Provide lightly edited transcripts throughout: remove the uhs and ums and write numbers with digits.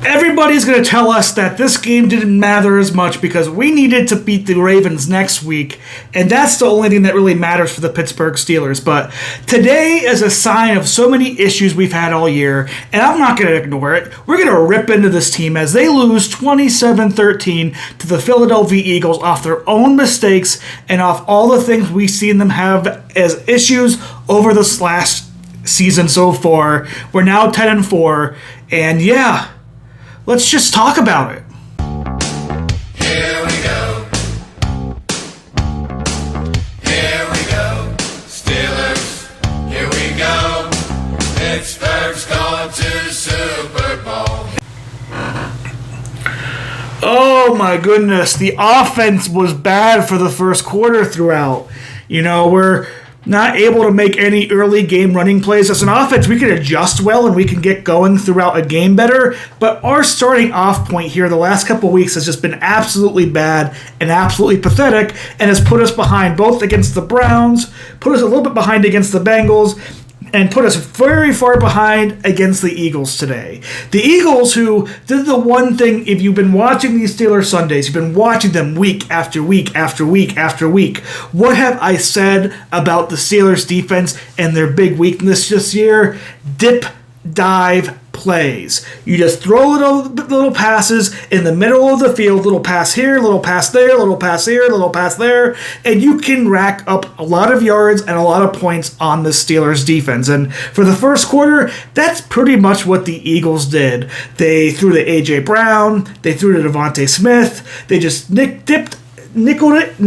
Everybody's going to tell us that this game didn't matter as much because we needed to beat the Ravens next week, and that's the only thing that really matters for the Pittsburgh Steelers. But today is a sign of so many issues we've had all year, and I'm not going to ignore it. We're going to rip into this team as they lose 27-13 to the Philadelphia Eagles off their own mistakes and off all the things we've seen them have as issues over this last season so far. We're now 10-4, and yeah, let's just talk about it. Here we go. Here we go. Steelers, here we go. Pittsburgh's going to Super Bowl. Oh my goodness, the offense was bad for the first quarter throughout. We're not able to make any early game running plays. As an offense, we can adjust well and we can get going throughout a game better, but our starting off point here the last couple of weeks has just been absolutely bad and absolutely pathetic and has put us behind both against the Browns, put us a little bit behind against the Bengals, and put us very far behind against the Eagles today. The Eagles, who did the one thing, if you've been watching these Steelers Sundays, you've been watching them week after week after week after week. What have I said about the Steelers defense and their big weakness this year? Dip, dive, plays. You just throw little passes in the middle of the field, little pass here, little pass there, little pass here, little pass there, and you can rack up a lot of yards and a lot of points on the Steelers defense. And for the first quarter, that's pretty much what the Eagles did. They threw to A.J. Brown, they threw to Devontae Smith, they just nickeled it,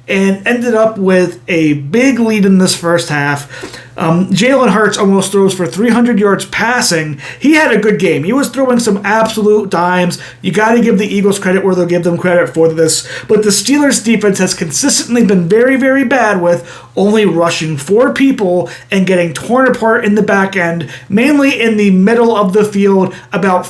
and ended up with a big lead in this first half. Jalen Hurts almost throws for 300 yards passing. He had a good game. He was throwing some absolute dimes. You got to give the Eagles credit where they'll give them credit for this. But the Steelers defense has consistently been very, very bad with only rushing 4 people and getting torn apart in the back end, mainly in the middle of the field, about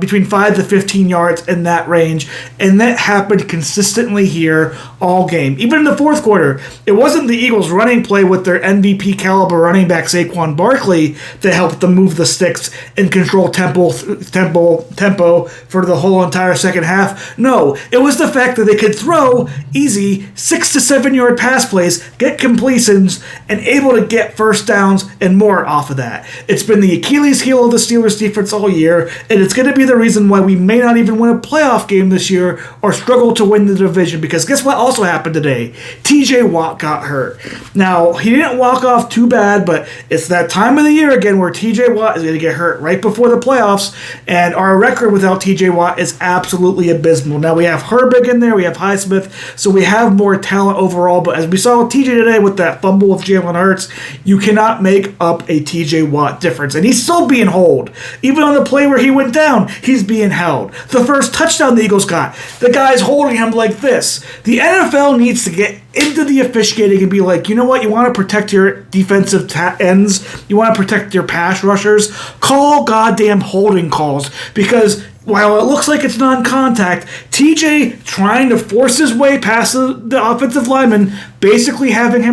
between 5 to 15 yards in that range. And that happened consistently here all game. Even in the fourth quarter, it wasn't the Eagles running play with their MVP caliber running back Saquon Barkley that helped them move the sticks and control tempo for the whole entire second half. No, it was the fact that they could throw easy 6 to 7 yard pass plays, get completions, and able to get first downs and more off of that. It's been the Achilles heel of the Steelers defense all year, and it's going to be the reason why we may not even win a playoff game this year or struggle to win the division, because guess what also happened today? TJ Watt got hurt. Now, he didn't walk off too bad, but it's that time of the year again where TJ Watt is going to get hurt right before the playoffs, and our record without TJ Watt is absolutely abysmal. Now, we have Herbig in there, we have Highsmith, so we have more talent overall, but as we saw with TJ today with that fumble with Jalen Hurts, you cannot make up a TJ Watt difference, and he's still being held. Even on the play where he went down, he's being held. The first touchdown the Eagles got, the guy's holding him like this. The NFL needs to get into the officiating and be like, you know what, you want to protect your defensive ends, you want to protect your pass rushers, call goddamn holding calls, because while it looks like it's non-contact, TJ trying to force his way past the offensive lineman, basically having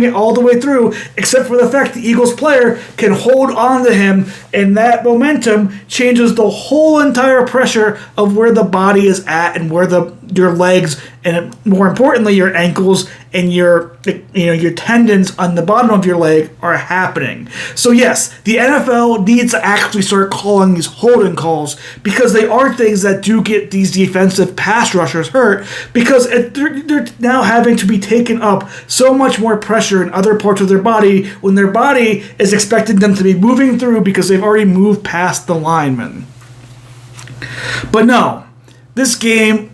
it all the way through, except for the fact the Eagles player can hold on to him, and that momentum changes the whole entire pressure of where the body is at and where your legs and, more importantly, your ankles and your tendons on the bottom of your leg are happening. So yes, the NFL needs to actually start calling these holding calls, because they are things that do get these defensive pass rushers hurt, because they're now having to be taken up so much more pressure in other parts of their body when their body is expecting them to be moving through because they've already moved past the lineman. But no, this game,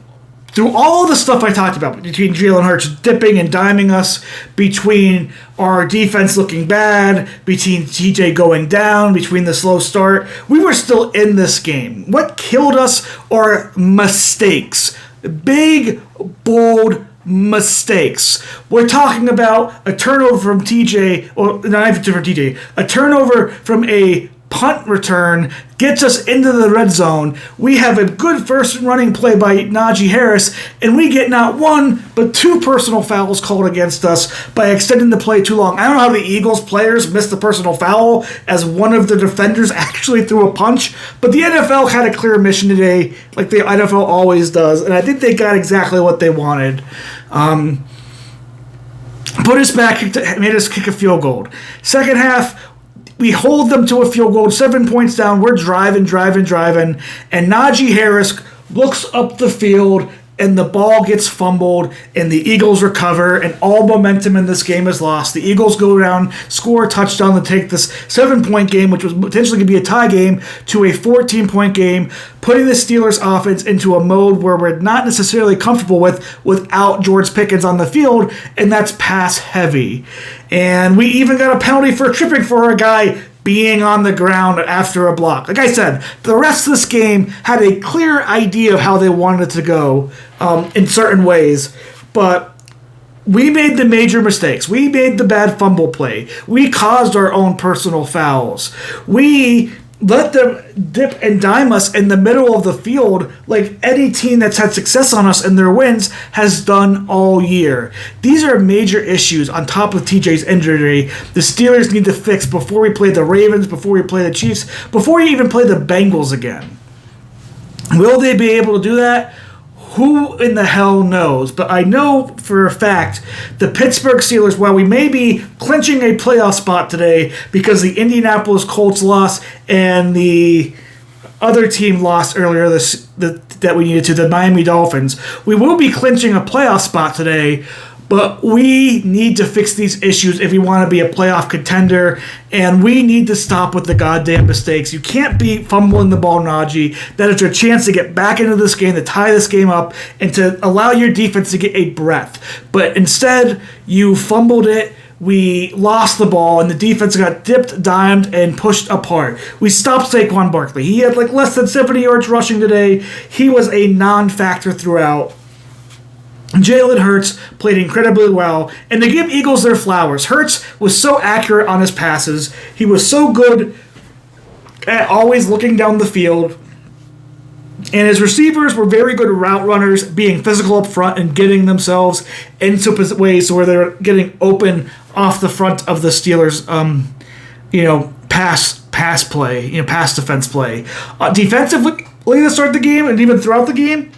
through all the stuff I talked about, between Jalen Hurts dipping and diming us, between our defense looking bad, between TJ going down, between the slow start, we were still in this game. What killed us are mistakes. Big, bold mistakes. We're talking about a turnover from TJ, or not even from TJ, a turnover from a punt return gets us into the red zone. We have a good first running play by Najee Harris, and we get not one, but 2 personal fouls called against us by extending the play too long. I don't know how the Eagles players missed the personal foul as one of the defenders actually threw a punch, but the NFL had a clear mission today, like the NFL always does, and I think they got exactly what they wanted. Put us back, made us kick a field goal. Second half, we hold them to a field goal, 7 points down. We're driving, and Najee Harris looks up the field, and the ball gets fumbled, and the Eagles recover, and all momentum in this game is lost. The Eagles go down, score a touchdown to take this 7-point game, which was potentially going to be a tie game, to a 14-point game, putting the Steelers offense into a mode where we're not necessarily comfortable without George Pickens on the field, and that's pass heavy. And we even got a penalty for tripping for a guy being on the ground after a block. Like I said, the rest of this game had a clear idea of how they wanted it to go in certain ways, but we made the major mistakes. We made the bad fumble play. We caused our own personal fouls. We let them dip and dime us in the middle of the field like any team that's had success on us in their wins has done all year. These are major issues on top of TJ's injury the Steelers need to fix before we play the Ravens, before we play the Chiefs, before we even play the Bengals again. Will they be able to do that? Who in the hell knows? But I know for a fact the Pittsburgh Steelers, while we may be clinching a playoff spot today because the Indianapolis Colts lost and the other team lost earlier that we needed to, the Miami Dolphins, we will be clinching a playoff spot today. But we need to fix these issues if we want to be a playoff contender, and we need to stop with the goddamn mistakes. You can't be fumbling the ball, Najee. That is your chance to get back into this game, to tie this game up, and to allow your defense to get a breath. But instead, you fumbled it. We lost the ball, and the defense got dipped, dimed, and pushed apart. We stopped Saquon Barkley. He had like less than 70 yards rushing today. He was a non-factor throughout. Jalen Hurts played incredibly well, and to give Eagles their flowers, Hurts was so accurate on his passes. He was so good at always looking down the field, and his receivers were very good route runners, being physical up front and getting themselves into ways where they're getting open off the front of the Steelers, pass play, pass defense play. Defensively, to start the game and even throughout the game,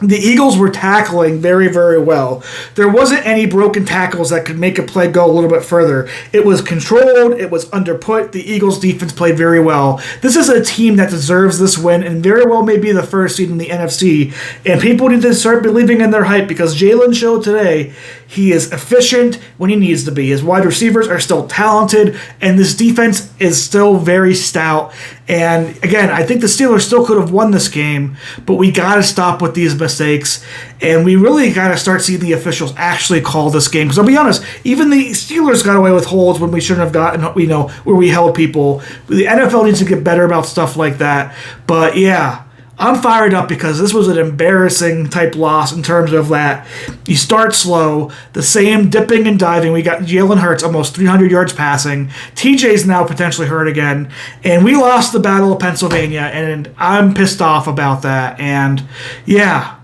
the Eagles were tackling very, very well. There wasn't any broken tackles that could make a play go a little bit further. It was controlled. It was underput. The Eagles' defense played very well. This is a team that deserves this win and very well may be the first seed in the NFC. And people need to start believing in their hype because Jalen showed today he is efficient when he needs to be. His wide receivers are still talented, and this defense is still very stout. And again, I think the Steelers still could have won this game, but we got to stop with these mistakes, and we really got to start seeing the officials actually call this game. Because I'll be honest, even the Steelers got away with holds when we shouldn't have gotten, where we held people. The NFL needs to get better about stuff like that. But yeah, I'm fired up because this was an embarrassing type loss in terms of that. You start slow, the same dipping and diving. We got Jalen Hurts almost 300 yards passing. TJ's now potentially hurt again. And we lost the Battle of Pennsylvania, and I'm pissed off about that. And yeah.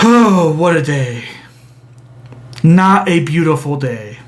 Oh, what a day. Not a beautiful day.